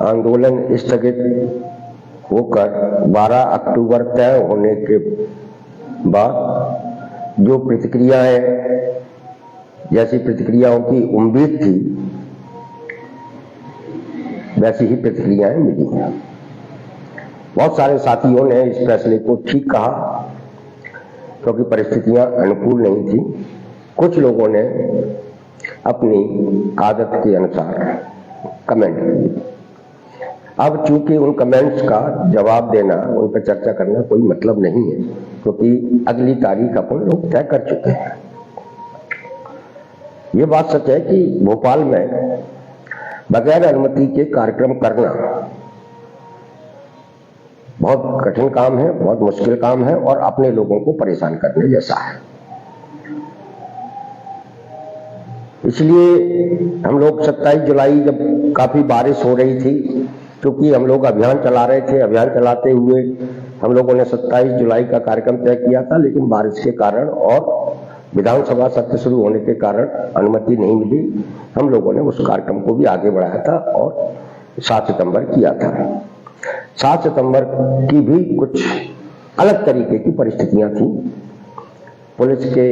आंदोलन स्थगित होकर 12 अक्टूबर तय होने के बाद जो प्रतिक्रियाएं, जैसी प्रतिक्रियाओं की उम्मीद थी वैसी ही प्रतिक्रियाएं मिली हैं। बहुत सारे साथियों ने इस फैसले को ठीक कहा क्योंकि परिस्थितियां अनुकूल नहीं थी। कुछ लोगों ने अपनी आदत के अनुसार कमेंट किए। अब चूंकि उन कमेंट्स का जवाब देना, उन पर चर्चा करना कोई मतलब नहीं है, क्योंकि अगली तारीख अपन लोग तय कर चुके हैं। ये बात सच है कि भोपाल में बगैर अनुमति के कार्यक्रम करना बहुत कठिन काम है, बहुत मुश्किल काम है और अपने लोगों को परेशान करने जैसा है। इसलिए हम लोग 27 जुलाई जब काफी बारिश हो रही थी, क्योंकि हम लोग अभियान चला रहे थे, अभियान चलाते हुए हम लोगों ने 27 जुलाई का कार्यक्रम तय किया था, लेकिन बारिश के कारण और विधानसभा सत्र शुरू होने के कारण अनुमति नहीं मिली। हम लोगों ने उस कार्यक्रम को भी आगे बढ़ाया था और 7 सितंबर किया था। 7 सितंबर की भी कुछ अलग तरीके की परिस्थितियां थी। पुलिस के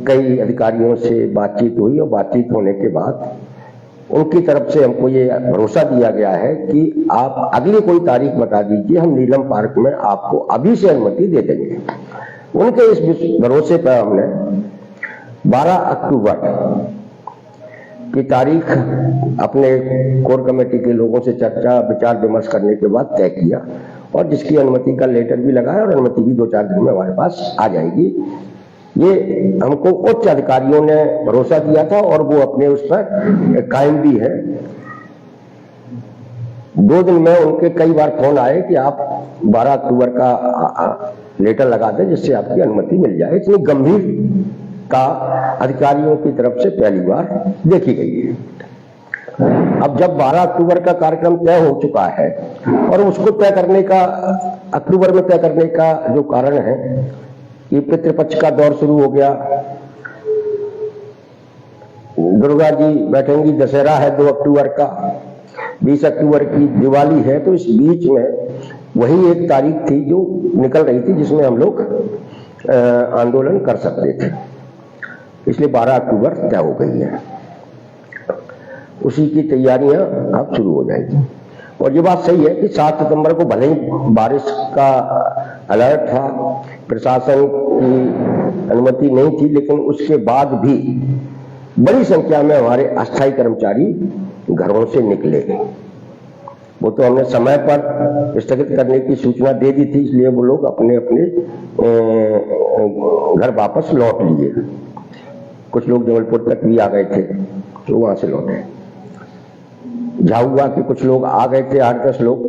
कई अधिकारियों से बातचीत हुई और बातचीत होने के बाद उनकी तरफ से हमको ये भरोसा दिया गया है कि आप अगली कोई तारीख बता दीजिए, हम नीलम पार्क में आपको अभी से अनुमति दे देंगे। उनके इस भरोसे पर हमने 12 अक्टूबर की तारीख अपने कोर कमेटी के लोगों से चर्चा विचार विमर्श करने के बाद तय किया और जिसकी अनुमति का लेटर भी लगाया और अनुमति भी 2-4 दिन में हमारे पास आ जाएगी। ये हमको उच्च अधिकारियों ने भरोसा दिया था और वो अपने उस पर कायम भी है। 2 दिन में उनके कई बार फोन आए कि आप 12 अक्टूबर का लेटर लगा दें जिससे आपकी अनुमति मिल जाए। इतनी गंभीरता अधिकारियों की तरफ से पहली बार देखी गई है। अब जब 12 अक्टूबर का कार्यक्रम तय हो चुका है और उसको तय करने का, अक्टूबर में तय करने का जो कारण है कि पितृपक्ष का दौर शुरू हो गया, दुर्गा जी बैठेंगी, दशहरा है 2 अक्टूबर का, 20 अक्टूबर की दिवाली है, तो इस बीच में वही एक तारीख थी जो निकल रही थी जिसमें हम लोग आंदोलन कर सकते थे। इसलिए 12 अक्टूबर तय हो गई है, उसी की तैयारियां अब शुरू हो जाएगी। और ये बात सही है कि 7 सितंबर को भले ही बारिश का अलर्ट था, प्रशासन की अनुमति नहीं थी, लेकिन उसके बाद भी बड़ी संख्या में हमारे अस्थायी कर्मचारी घरों से निकले। वो तो हमने समय पर स्थगित करने की सूचना दे दी थी, इसलिए वो लोग अपने अपने घर वापस लौट लिए। कुछ लोग जबलपुर तक भी आ गए थे तो वहां से लौटे। झाबुआ के कुछ लोग आ गए थे, 8-10 लोग,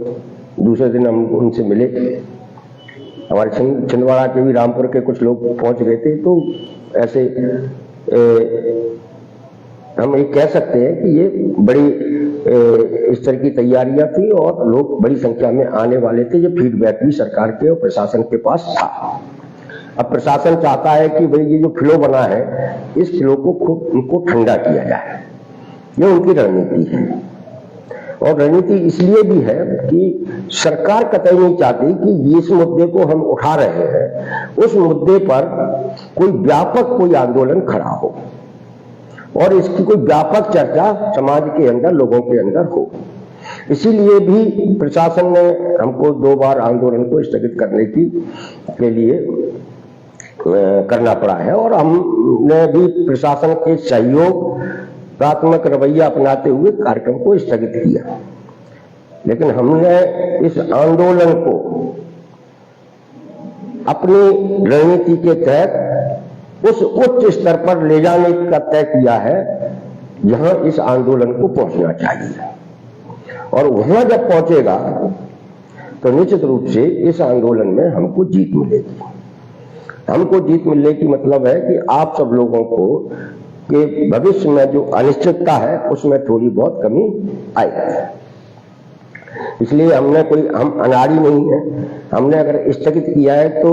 दूसरे दिन हम उनसे मिले। हमारे छिंदवाड़ा के भी रामपुर के कुछ लोग पहुंच गए थे। तो ऐसे हम ये कह सकते हैं कि ये बड़ी इस तरह की तैयारियां थी और लोग बड़ी संख्या में आने वाले थे। ये फीडबैक भी सरकार के और प्रशासन के पास था। अब प्रशासन चाहता है कि भाई ये जो फ्लो बना है, इस फ्लो को खूब उनको ठंडा किया जाए। ये उनकी रणनीति है और रणनीति इसलिए भी है कि सरकार कतई नहीं चाहती कि इस मुद्दे को हम उठा रहे हैं, उस मुद्दे पर कोई व्यापक कोई आंदोलन खड़ा हो और इसकी कोई व्यापक चर्चा समाज के अंदर, लोगों के अंदर हो। इसीलिए भी प्रशासन ने हमको 2 बार आंदोलन को स्थगित करने के लिए करना पड़ा है और हमने भी प्रशासन के सहयोग, प्राथमिक रवैया अपनाते हुए कार्यक्रम को स्थगित किया। लेकिन हमने इस आंदोलन को अपनी रणनीति के तहत उस उच्च स्तर पर ले जाने का तय किया है जहां इस आंदोलन को पहुंचना चाहिए। और वहां जब पहुंचेगा तो निश्चित रूप से इस आंदोलन में हमको जीत मिलेगी। हमको जीत मिलने की मतलब है कि आप सब लोगों को कि भविष्य में जो अनिश्चितता है उसमें थोड़ी बहुत कमी आएगी। इसलिए हम अनाड़ी नहीं है। हमने अगर स्थगित किया है तो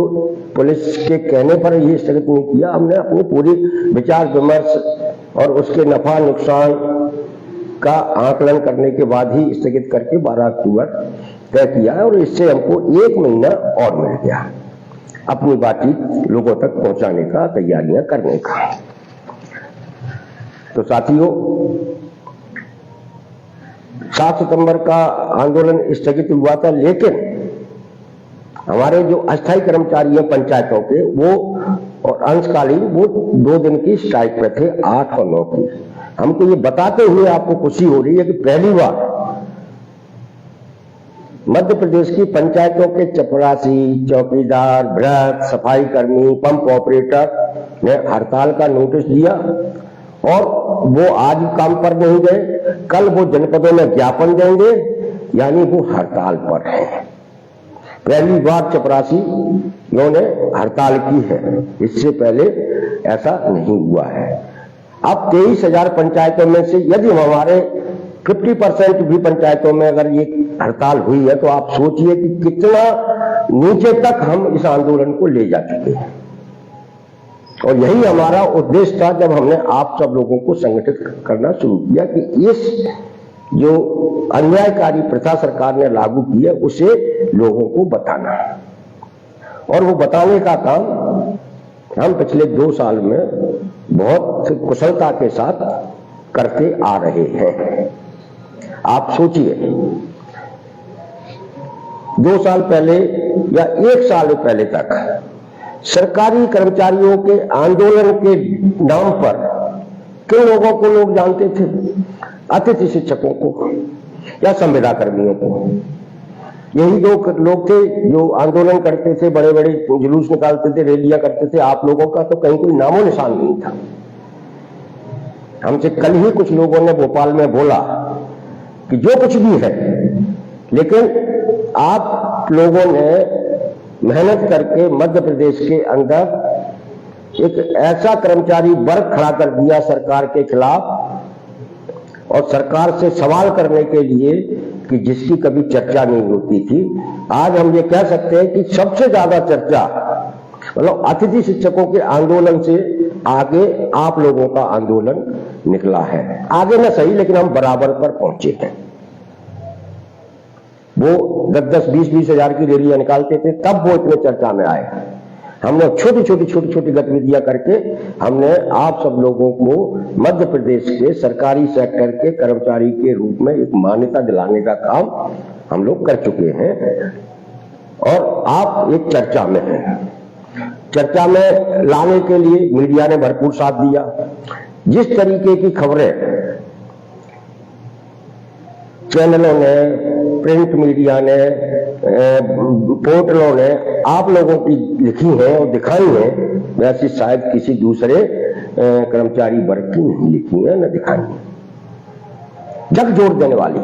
पुलिस के कहने पर ही स्थगित नहीं किया। हमने अपनी पूरी विचार विमर्श और उसके नफा नुकसान का आकलन करने के बाद ही स्थगित करके 12 अक्टूबर तय किया है और इससे हमको 1 महीना और मिल गया अपनी बातचीत लोगों तक पहुंचाने का, तैयारियां करने का। तो साथियों, 7 सितंबर का आंदोलन स्थगित हुआ था, लेकिन हमारे जो अस्थायी कर्मचारी हैं पंचायतों के, वो और अंशकालीन, वो 2 दिन की स्ट्राइक पे थे, 8 और 9 की। हमको ये बताते हुए आपको खुशी हो रही है कि पहली बार मध्य प्रदेश की पंचायतों के चपरासी, चौकीदार, भ्रष्ट, सफाई कर्मी, पंप ऑपरेटर ने हड़ताल का नोटिस दिया और वो आज काम पर नहीं गए, कल वो जनपदों में ज्ञापन देंगे, यानी वो हड़ताल पर हैं। पहली बार चपरासियों ने हड़ताल की है, इससे पहले ऐसा नहीं हुआ है। अब 23,000 पंचायतों में से यदि हमारे 50% भी पंचायतों में अगर ये हड़ताल हुई है, तो आप सोचिए कि कितना नीचे तक हम इस आंदोलन को ले जा चुके हैं। और यही हमारा उद्देश्य था जब हमने आप सब लोगों को संगठित करना शुरू किया कि इस जो अन्यायकारी प्रथा सरकार ने लागू की है उसे लोगों को बताना, और वो बताने का काम हम पिछले 2 साल में बहुत कुशलता के साथ करते आ रहे हैं। आप सोचिए, 2 साल पहले या 1 साल पहले तक सरकारी कर्मचारियों के आंदोलन के नाम पर किन लोगों को लोग जानते थे? अतिथि शिक्षकों को या संविदा कर्मियों को। यही 2 लोग थे जो आंदोलन करते थे, बड़े बड़े जुलूस निकालते थे, रैलियां करते थे। आप लोगों का तो कहीं कोई नामो निशान नहीं था। हमसे कल ही कुछ लोगों ने भोपाल में बोला कि जो कुछ भी है, लेकिन आप लोगों ने मेहनत करके मध्य प्रदेश के अंदर एक ऐसा कर्मचारी वर्ग खड़ा कर दिया सरकार के खिलाफ और सरकार से सवाल करने के लिए कि जिसकी कभी चर्चा नहीं होती थी। आज हम ये कह सकते हैं कि सबसे ज्यादा चर्चा मतलब अतिथि शिक्षकों के आंदोलन से आगे आप लोगों का आंदोलन निकला है। आगे ना सही, लेकिन हम बराबर पर पहुंचे हैं। वो 10-10, 20-20 हजार की रैलियां निकालते थे, तब वो इतने चर्चा में आए। हमने छोटी छोटी गतिविधियां करके हमने आप सब लोगों को मध्य प्रदेश के सरकारी सेक्टर के कर्मचारी के रूप में एक मान्यता दिलाने का काम हम लोग कर चुके हैं, और आप एक चर्चा में हैं। चर्चा में लाने के लिए मीडिया ने भरपूर साथ दिया। जिस तरीके की खबरें चैनलों ने, प्रिंट मीडिया ने, पोर्टलों ने आप लोगों की लिखी है और दिखाई है, वैसी शायद किसी दूसरे कर्मचारी वर्ग की नहीं लिखी है, न दिखाई है। झकझोर देने वाली,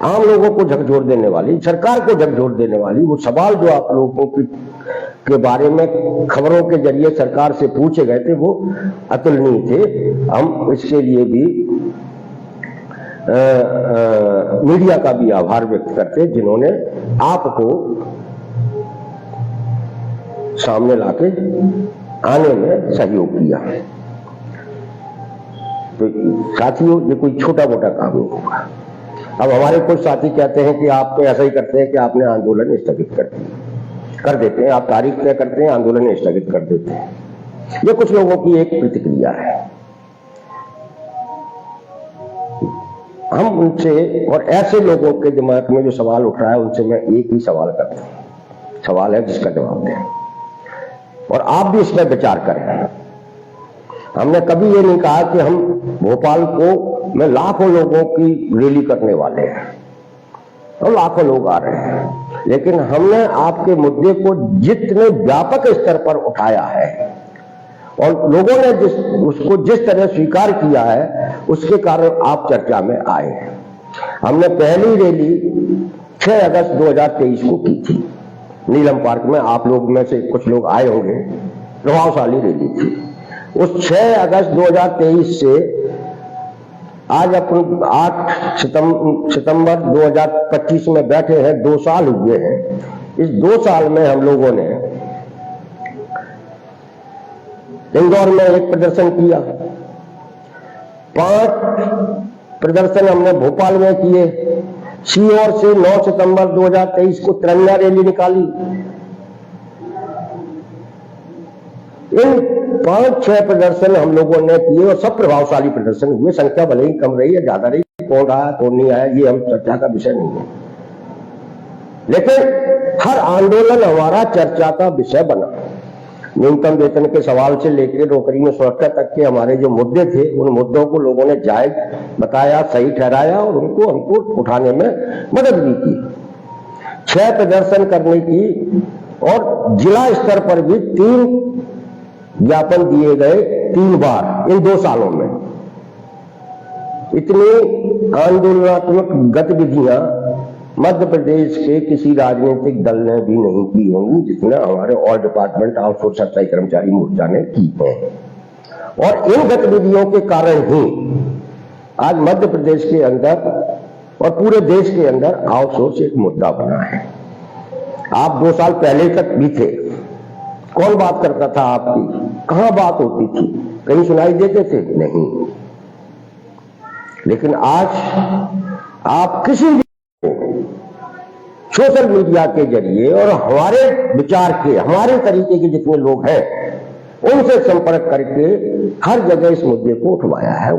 आम लोगों को झकझोर देने वाली, सरकार को झकझोर देने वाली वो सवाल जो आप लोगों के बारे में खबरों के जरिए सरकार से पूछे गए थे, वो अतुलनीय थे। हम इसके लिए भी मीडिया का भी आभार व्यक्त करते हैं, जिन्होंने आपको सामने लाके आने में सहयोग किया। तो साथियों, ये कोई छोटा मोटा काम नहीं होगा। अब हमारे कुछ साथी कहते हैं कि आप तो ऐसा ही करते हैं कि आपने आंदोलन स्थगित कर देते हैं, आप तारीख तय करते हैं, आंदोलन स्थगित कर देते हैं। ये कुछ लोगों की एक प्रतिक्रिया है। हम उनसे और ऐसे लोगों के दिमाग में जो सवाल उठ रहा है, उनसे मैं एक ही सवाल करता हूं, सवाल है जिसका जवाब दें, और आप भी इस पर विचार करें। हमने कभी ये नहीं कहा कि हम भोपाल को में लाखों लोगों की रैली करने वाले हैं और लाखों लोग आ रहे हैं, लेकिन हमने आपके मुद्दे को जितने व्यापक स्तर पर उठाया है और लोगों ने उसको जिस तरह स्वीकार किया है, उसके कारण आप चर्चा में आए हैं। हमने पहली रैली 6 अगस्त 2023 को की थी नीलम पार्क में। आप लोग में से कुछ लोग आए होंगे, प्रभावशाली रैली थी। उस 6 अगस्त 2023 से आज अपन 8 सितंबर 2025 में बैठे हैं, 2 साल हुए हैं। इस 2 साल में हम लोगों ने इंदौर में एक प्रदर्शन किया, 5 प्रदर्शन हमने भोपाल में किए। सीहोर से 9 सितंबर 2023 को तिरंगा रैली निकाली। इन 5-6 प्रदर्शन हम लोगों ने किए और सब प्रभावशाली प्रदर्शन हुए। संख्या भले ही कम रही या ज्यादा रही, कौन आया कौन नहीं आया ये हम चर्चा का विषय नहीं है, लेकिन हर आंदोलन हमारा चर्चा का विषय बना। न्यूनतम वेतन के सवाल से लेकर नौकरी में सुरक्षा तक के हमारे जो मुद्दे थे, उन मुद्दों को लोगों ने जायज बताया, सही ठहराया और उनको हमको उठाने में मदद भी की। 6 प्रदर्शन करने की और जिला स्तर पर भी 3 ज्ञापन दिए गए 3 बार इन 2 सालों में। इतनी आंदोलनात्मक गतिविधियां मध्य प्रदेश के किसी राजनीतिक दल ने भी नहीं की होंगी जितना हमारे ऑल डिपार्टमेंट आउटसोर्स सफाई कर्मचारी मोर्चा ने की है। और इन गतिविधियों के कारण ही आज मध्य प्रदेश के अंदर और पूरे देश के अंदर आउटसोर्स एक मुद्दा बना है। आप 2 साल पहले तक भी थे, कौन बात करता था आपकी? कहां बात होती थी? कहीं सुनाई देते थे? नहीं। लेकिन आज आप किसी भी सोशल मीडिया के जरिए और हमारे विचार के, हमारे तरीके के जितने लोग हैं उनसे संपर्क करके हर जगह इस मुद्दे को उठाया है,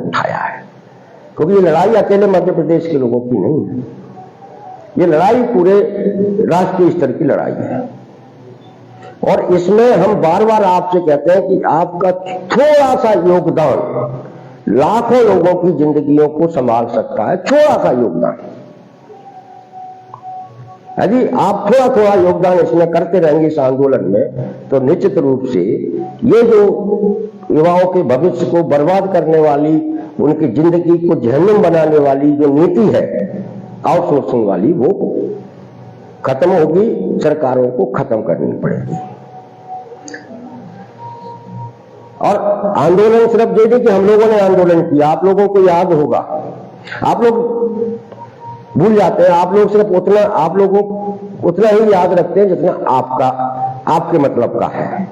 क्योंकि ये लड़ाई अकेले मध्य प्रदेश के लोगों की नहीं है, ये लड़ाई पूरे राष्ट्रीय स्तर की लड़ाई है। और इसमें हम बार बार आपसे कहते हैं कि आपका थोड़ा सा योगदान लाखों लोगों की जिंदगियों को संभाल सकता है। थोड़ा सा योगदान, यदि आप थोड़ा थोड़ा योगदान इसमें करते रहेंगे इस आंदोलन में, तो निश्चित रूप से ये जो युवाओं के भविष्य को बर्बाद करने वाली, उनकी जिंदगी को जहन्नुम बनाने वाली जो नीति है आउटसोर्सिंग वाली, वो खत्म होगी, सरकारों को खत्म करनी पड़ेगी। और आंदोलन सिर्फ ये नहीं कि हम लोगों ने आंदोलन किया, आप लोगों को याद होगा, आप लोग भूल जाते हैं, आप लोग सिर्फ उतना, आप लोगों उतना ही याद रखते हैं जितना आपके मतलब का है।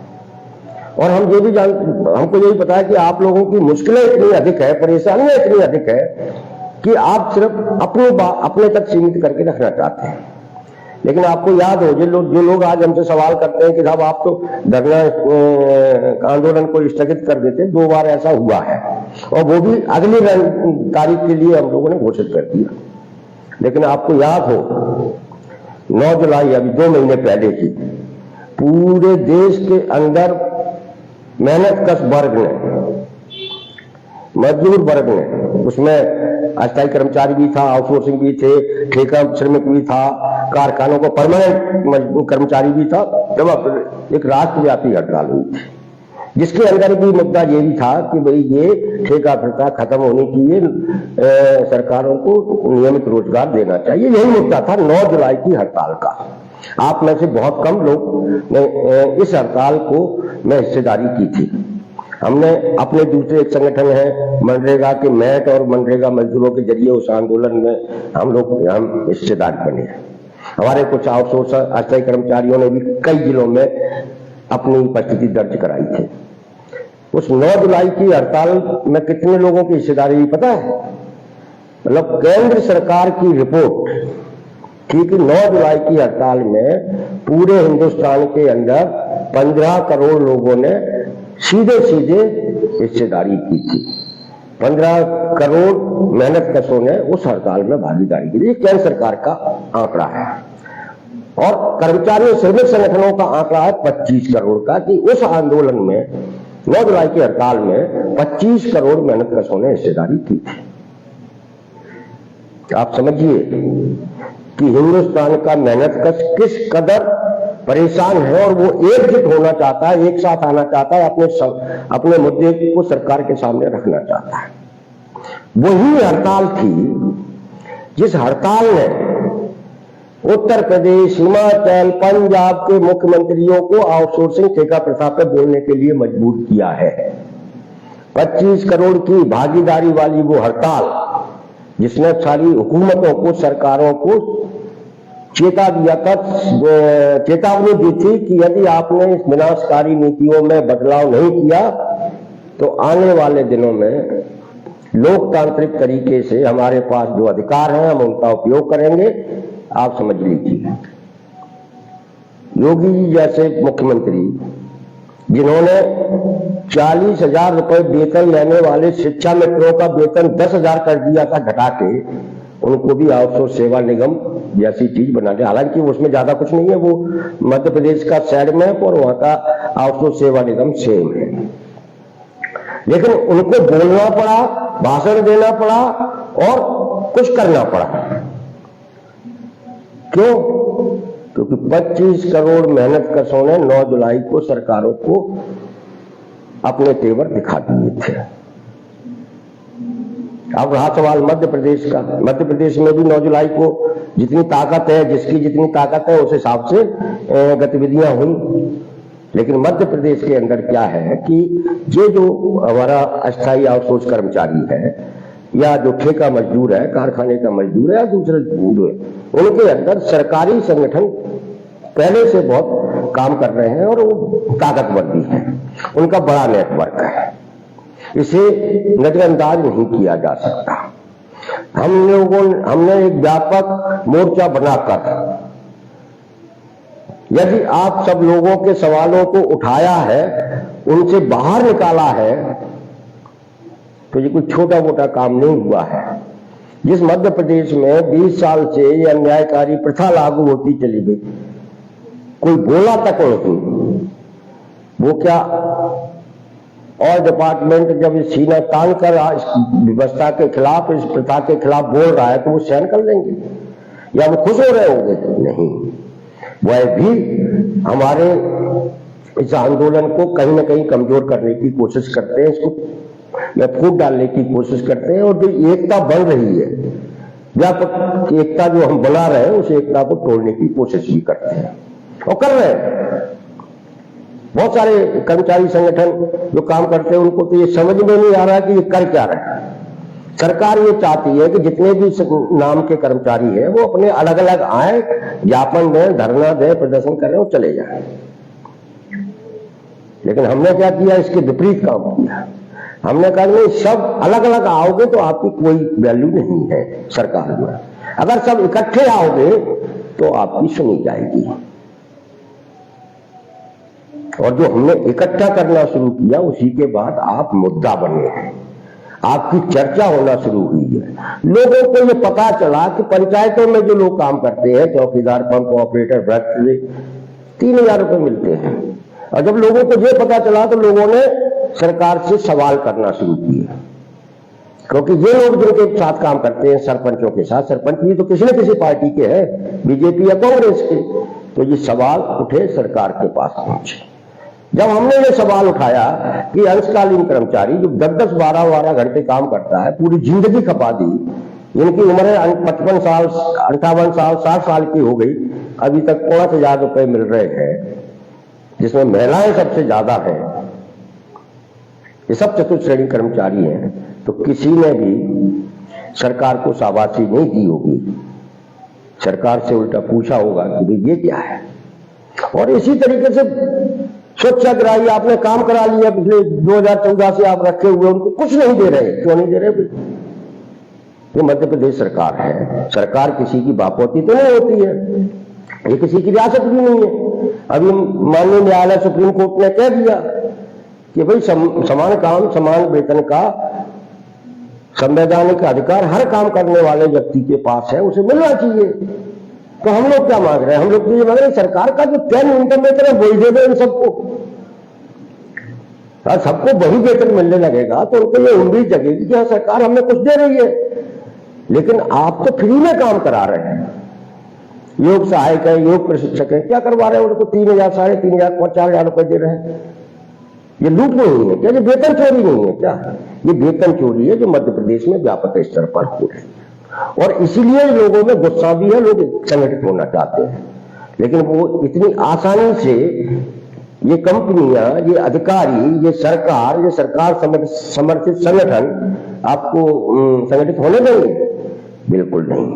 और हम ये भी हमको यही पता है कि आप लोगों की मुश्किलें इतनी अधिक है, परेशानियां इतनी अधिक है कि आप सिर्फ अपने तक सीमित करके रखना चाहते हैं। लेकिन आपको याद हो, जो लोग आज हमसे सवाल करते हैं कि साहब आप तो धरना आंदोलन को स्थगित कर देते, 2 बार ऐसा हुआ है और वो भी अगली तारीख के लिए हम लोगों ने घोषित कर दिया। लेकिन आपको याद हो 9 जुलाई, अभी 2 महीने पहले की, पूरे देश के अंदर मेहनतकश वर्ग ने, मजदूर वर्ग ने, उसमें अस्थायी कर्मचारी भी था, आउटसोर्सिंग भी थे, ठेका श्रमिक भी था, कारखानों को परमानेंट कर्मचारी भी था, जब एक राष्ट्रव्यापी हड़ताल हुई थी, जिसके अंदर भी मुद्दा ये भी था कि भाई ये ठेका प्रथा खत्म होनी चाहिए, सरकारों को नियमित रोजगार देना चाहिए। यही मुद्दा था 9 जुलाई की हड़ताल का। आप में से बहुत कम लोग ने इस हड़ताल को में हिस्सेदारी की थी। हमने अपने दूसरे एक संगठन है मनरेगा के मैट और मनरेगा मजदूरों के जरिए उस आंदोलन में हम हिस्सेदार बने हैं। हमारे कुछ आउटसोर्स अस्थायी कर्मचारियों ने भी कई जिलों में अपनी उपस्थिति दर्ज कराई थी। उस 9 जुलाई की हड़ताल में कितने लोगों की हिस्सेदारी पता है? मतलब केंद्र सरकार की रिपोर्ट थी कि 9 जुलाई की हड़ताल में पूरे हिंदुस्तान के अंदर 15 करोड़ लोगों ने सीधे सीधे हिस्सेदारी की थी। 15 करोड़ मेहनतकशों ने उस हड़ताल में भागीदारी की थी। केंद्र सरकार का आंकड़ा है और कर्मचारियों श्रमिक संगठनों का आंकड़ा है 25 करोड़ का, कि उस आंदोलन में 9 जुलाई की हड़ताल में 25 करोड़ मेहनतकशों ने हिस्सेदारी की थी। आप समझिए कि हिंदुस्तान का मेहनतकश किस कदर परेशान है और वो एकजुट होना चाहता है, एक साथ आना चाहता है, अपने मुद्दे को सरकार के सामने रखना चाहता है। वही हड़ताल थी जिस हड़ताल ने उत्तर प्रदेश, हिमाचल, पंजाब के मुख्यमंत्रियों को आउटसोर्सिंग ठेका प्रथा पर बोलने के लिए मजबूर किया है। 25 करोड़ की भागीदारी वाली वो हड़ताल जिसने सारी हुकूमतों को, सरकारों को चेतावनी दी थी कि यदि आपने इस विनाशकारी नीतियों में बदलाव नहीं किया तो आने वाले दिनों में लोकतांत्रिक तरीके से हमारे पास जो अधिकार हैं हम उनका उपयोग करेंगे। आप समझ लीजिए, योगी जी जैसे मुख्यमंत्री जिन्होंने 40,000 रुपए वेतन लेने वाले शिक्षा मित्रों का वेतन 10,000 कर दिया था घटा के, उनको भी आउटसोर्स सेवा निगम जैसी चीज बना दिया। हालांकि उसमें ज्यादा कुछ नहीं है, वो मध्य प्रदेश का सैड मैप और वहां का आउटसोर्स सेवा निगम सेम है, लेकिन उनको बोलना पड़ा, भाषण देना पड़ा और कुछ करना पड़ा। क्यों? क्योंकि 25 करोड़ मेहनत कशों ने 9 जुलाई को सरकारों को अपने तेवर दिखा दिए थे। अब रहा सवाल मध्य प्रदेश का। मध्य प्रदेश में भी 9 जुलाई को जितनी ताकत है, जिसकी जितनी ताकत है उस हिसाब से गतिविधियां हुई। लेकिन मध्य प्रदेश के अंदर क्या है कि ये जो हमारा अस्थायी आउटसोर्स कर्मचारी है या जो ठेका मजदूर है, कारखाने का मजदूर है या दूसरे जो है, उनके अंदर सरकारी संगठन पहले से बहुत काम कर रहे हैं और वो ताकतवर भी है, उनका बड़ा नेटवर्क है, इसे नजरअंदाज नहीं किया जा सकता। हमने एक व्यापक मोर्चा बनाकर यदि आप सब लोगों के सवालों को उठाया है, उनसे बाहर निकाला है, तो ये कोई छोटा मोटा काम नहीं हुआ है। जिस मध्य प्रदेश में 20 साल से ये अन्यायकारी प्रथा लागू होती चली गई, कोई बोला तक नहीं। वो क्या और डिपार्टमेंट जब सीना तान कर इस व्यवस्था के खिलाफ, इस प्रथा के खिलाफ बोल रहा है तो वो सहन कर लेंगे या वो खुश हो रहे होंगे? नहीं, वह भी हमारे इस आंदोलन को कहीं ना कहीं कमजोर करने की कोशिश करते हैं, इसको में फूट डालने की कोशिश करते हैं। और जो एकता बन रही है, व्यापक एकता जो हम बना रहे हैं, उस एकता को तोड़ने की कोशिश भी करते हैं और कर रहे हैं। बहुत सारे कर्मचारी संगठन जो काम करते हैं उनको तो ये समझ में नहीं आ रहा कि ये कर क्या रहे हैं। सरकार ये चाहती है कि जितने भी नाम के कर्मचारी हैं वो अपने अलग अलग आए, ज्ञापन दें, धरना दें, प्रदर्शन करें और चले जाएं। लेकिन हमने क्या किया, इसके विपरीत काम किया। हमने कहा नहीं, सब अलग अलग आओगे तो आपकी कोई वैल्यू नहीं है सरकार में। अगर सब इकट्ठे आओगे तो आपकी सुनी जाएगी। और जो हमने इकट्ठा करना शुरू किया, उसी के बाद आप मुद्दा बने हैं, आपकी चर्चा होना शुरू हुई है। लोगों को ये पता चला कि पंचायतों में जो लोग काम करते हैं, चौकीदार, पंप ऑपरेटर, वृत्त, 3,000 रुपए मिलते हैं। और जब लोगों को ये पता चला तो लोगों ने सरकार से सवाल करना शुरू किया, क्योंकि ये लोग जिनके साथ काम करते हैं, सरपंचों के साथ, सरपंच भी तो किसी न किसी पार्टी के हैं, बीजेपी या कांग्रेस के, तो ये सवाल उठे, सरकार के पास पहुंचे। जब हमने ये सवाल उठाया कि अंशकालीन कर्मचारी जो 10-10, 12-12 घंटे काम करता है, पूरी जिंदगी खपा दी, इनकी उम्र 55 साल, 58 साल, 60 साल की हो गई, अभी तक 5,000 रुपए मिल रहे हैं, जिसमें महिलाएं सबसे ज्यादा हैं, ये सब चतुर्थ श्रेणी कर्मचारी हैं, तो किसी ने भी सरकार को शाबाशी नहीं दी होगी। सरकार से उल्टा पूछा होगा कि भाई ये क्या है। और इसी तरीके से स्वच्छाग्राही आपने काम करा लिया, पिछले 2014 से आप रखे हुए, उनको कुछ नहीं दे रहे। क्यों नहीं दे रहे? ये मध्य प्रदेश सरकार है, सरकार किसी की बापोती तो नहीं होती है, ये किसी की रियासत भी नहीं है। अभी माननीय न्यायालय, सुप्रीम कोर्ट ने कह दिया कि भाई समान काम समान वेतन का संवैधानिक अधिकार हर काम करने वाले व्यक्ति के पास है, उसे मिलना चाहिए। तो हम लोग क्या मांग रहे हैं? हम लोग तो ये मांग रहे हैं सरकार का जो तय न्यूनतम वेतन है वही दे दे इन सबको। और सबको वही वेतन मिलने लगेगा तो उनको ये उम्मीद जगेगी कि हाँ सरकार हमें कुछ दे रही है। लेकिन आप तो फ्री में काम करा रहे हैं। योग सहायक है, योग प्रशिक्षक है, क्या करवा रहे हैं? उनको 3,000, 3,500, 4,000 रुपए दे रहे हैं। ये लूट नहीं है क्या? ये वेतन चोरी नहीं है क्या? ये वेतन चोरी है जो मध्य प्रदेश में व्यापक स्तर पर हो रही है। और इसीलिए लोगों में गुस्सा भी है, लोग संगठित होना चाहते हैं, लेकिन वो इतनी आसानी से ये कंपनियां, ये अधिकारी, ये सरकार समर्थित संगठन आपको संगठित होने देंगे? बिल्कुल नहीं।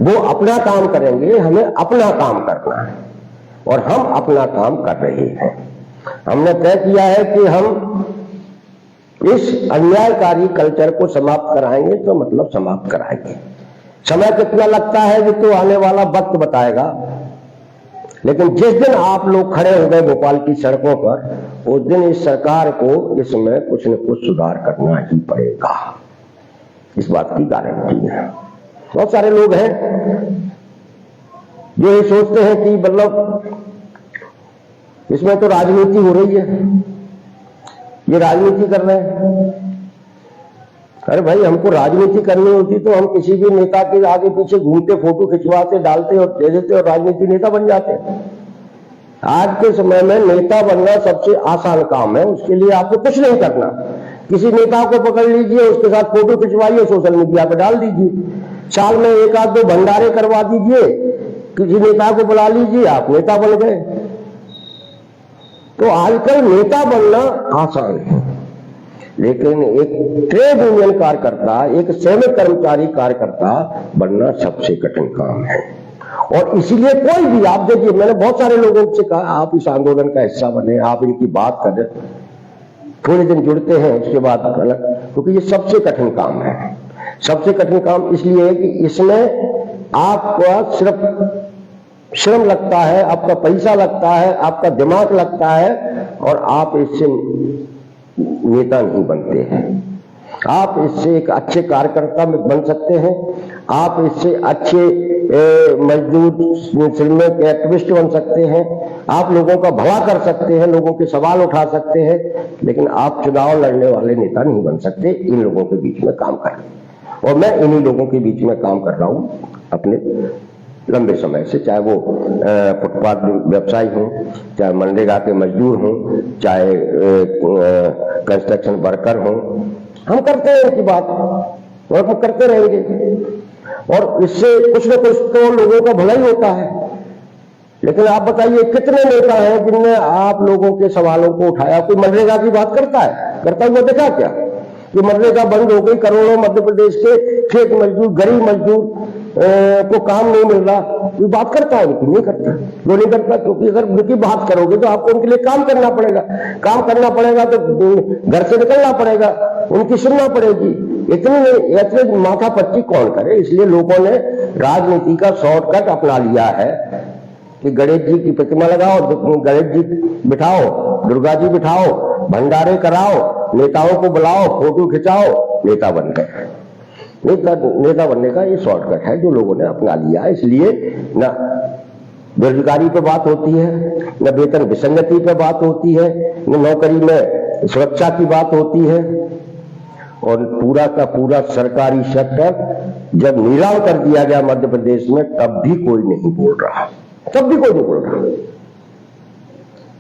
वो अपना काम करेंगे, हमें अपना काम करना है और हम अपना काम कर रहे हैं। हमने तय किया है कि हम इस अन्यायकारी कल्चर को समाप्त कराएंगे तो मतलब समाप्त कराएंगे। समय कितना लगता है ये तो आने वाला वक्त बताएगा, लेकिन जिस दिन आप लोग खड़े हो गए भोपाल की सड़कों पर, उस दिन इस सरकार को इसमें कुछ न कुछ सुधार करना ही पड़ेगा, इस बात की गारंटी है। बहुत सारे लोग हैं जो ये सोचते हैं कि मतलब इसमें तो राजनीति हो रही है, ये राजनीति कर रहे हैं। अरे भाई, हमको राजनीति करनी होती तो हम किसी भी नेता के आगे पीछे घूमते, फोटो खिंचवाते, डालते और दे देते और राजनीति नेता बन जाते। आज के समय में नेता बनना सबसे आसान काम है। उसके लिए आपको कुछ नहीं करना, किसी नेता को पकड़ लीजिए, उसके साथ फोटो खिंचवाइए, सोशल मीडिया पर डाल दीजिए, साल में एक आध दो भंडारे करवा दीजिए, किसी नेता को बुला लीजिए, आप नेता बन गए। तो आजकल नेता बनना आसान है, लेकिन एक ट्रेड यूनियन कार्यकर्ता, एक सैनिक कर्मचारी कार्यकर्ता बनना सबसे कठिन काम है। और इसलिए कोई भी, आप देखिए, मैंने बहुत सारे लोगों से कहा आप इस आंदोलन का हिस्सा बने, आप इनकी बात करें, थोड़े दिन जुड़ते हैं उसके बाद अलग, क्योंकि ये सबसे कठिन काम है। सबसे कठिन काम इसलिए है कि इसमें आपका सिर्फ श्रम लगता है, आपका पैसा लगता है, आपका दिमाग लगता है, और आप इससे नेता नहीं बनते हैं। आप इससे एक अच्छे कार्यकर्ता में बन सकते हैं, आप इससे अच्छे मजदूर श्रमिक एक्टिविस्ट बन सकते हैं, आप लोगों का भला कर सकते हैं, लोगों के सवाल उठा सकते हैं, लेकिन आप चुनाव लड़ने वाले नेता नहीं बन सकते। इन लोगों के बीच में काम करें, और मैं इन्हीं लोगों के बीच में काम कर रहा हूं अपने लंबे समय से, चाहे वो फुटपाथ व्यवसायी हों, चाहे मनरेगा के मजदूर हों, चाहे कंस्ट्रक्शन वर्कर हों, हम करते हैं इनकी बात और हम करते रहेंगे, और इससे कुछ न कुछ तो लोगों का भला ही होता है। लेकिन आप बताइए कितने नेता हैं जिनने आप लोगों के सवालों को उठाया? कोई मनरेगा की बात करता है? करता हुआ देखा क्या? कि मनरेगा बंद हो गई, करोड़ों मध्य प्रदेश के खेत मजदूर, गरीब मजदूर को काम नहीं मिल रहा, कोई बात करता है? नहीं करता। वो नहीं करता क्योंकि अगर उनकी बात करोगे तो आपको उनके लिए काम करना पड़ेगा, काम करना पड़ेगा तो घर से निकलना पड़ेगा, उनकी सुनना पड़ेगी। इतनी माथा पच्ची कौन करे? इसलिए लोगों ने राजनीति का शॉर्टकट अपना लिया है कि गणेश जी की प्रतिमा लगाओ, गणेश जी बिठाओ, दुर्गा जी बिठाओ, भंडारे कराओ, नेताओं को बुलाओ, फोटो खिंचाओ, नेता बन गए। नेता बनने का ये शॉर्टकट है जो लोगों ने अपना लिया। इसलिए न बेरोजगारी पे बात होती है, न वेतन विसंगति पे बात होती है, न नौकरी में सुरक्षा की बात होती है, और पूरा का पूरा सरकारी सेक्टर जब नीलाम कर दिया गया मध्य प्रदेश में, तब भी कोई नहीं बोल रहा, तब भी कोई नहीं बोल रहा।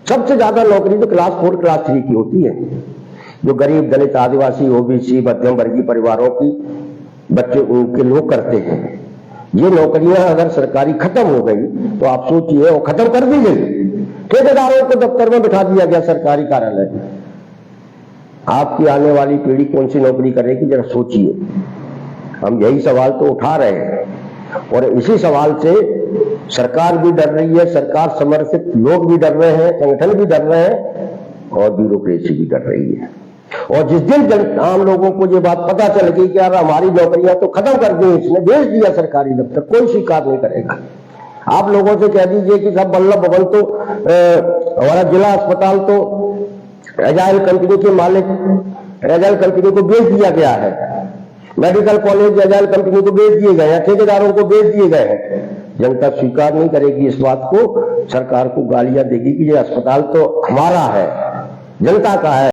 सबसे ज्यादा नौकरी तो क्लास 4 क्लास 3 की होती है, जो गरीब दलित आदिवासी ओबीसी मध्यम वर्गीय परिवारों की बच्चे उनके लोग करते हैं। ये नौकरियां अगर सरकारी खत्म हो गई तो आप सोचिए, वो खत्म कर दी गई, ठेकेदारों को दफ्तर में बिठा दिया गया सरकारी कार्यालय, आपकी आने वाली पीढ़ी कौन सी नौकरी करेगी? जरा सोचिए। हम यही सवाल तो उठा रहे हैं, और इसी सवाल से सरकार भी डर रही है, सरकार समर्थित लोग भी डर रहे हैं, संगठन भी डर रहे हैं, और ब्यूरोक्रेसी भी डर रही है। और जिस दिन आम लोगों को ये बात पता चल गई कि यार हमारी नौकरियां तो खत्म कर दी, इसने भेज दिया सरकारी दफ्तर, कोई स्वीकार नहीं करेगा। आप लोगों से कह दीजिए कि सब वल्लभ भवन तो हमारा जिला अस्पताल तो एजाइल कंपनी के मालिक एजाइल कंपनी को बेच दिया गया है, मेडिकल कॉलेज एजाइल कंपनी को बेच दिए गए हैं, ठेकेदारों को बेच दिए गए हैं। जनता स्वीकार नहीं करेगी इस बात को, सरकार को गालियां देगी कि ये अस्पताल तो हमारा है, जनता का है।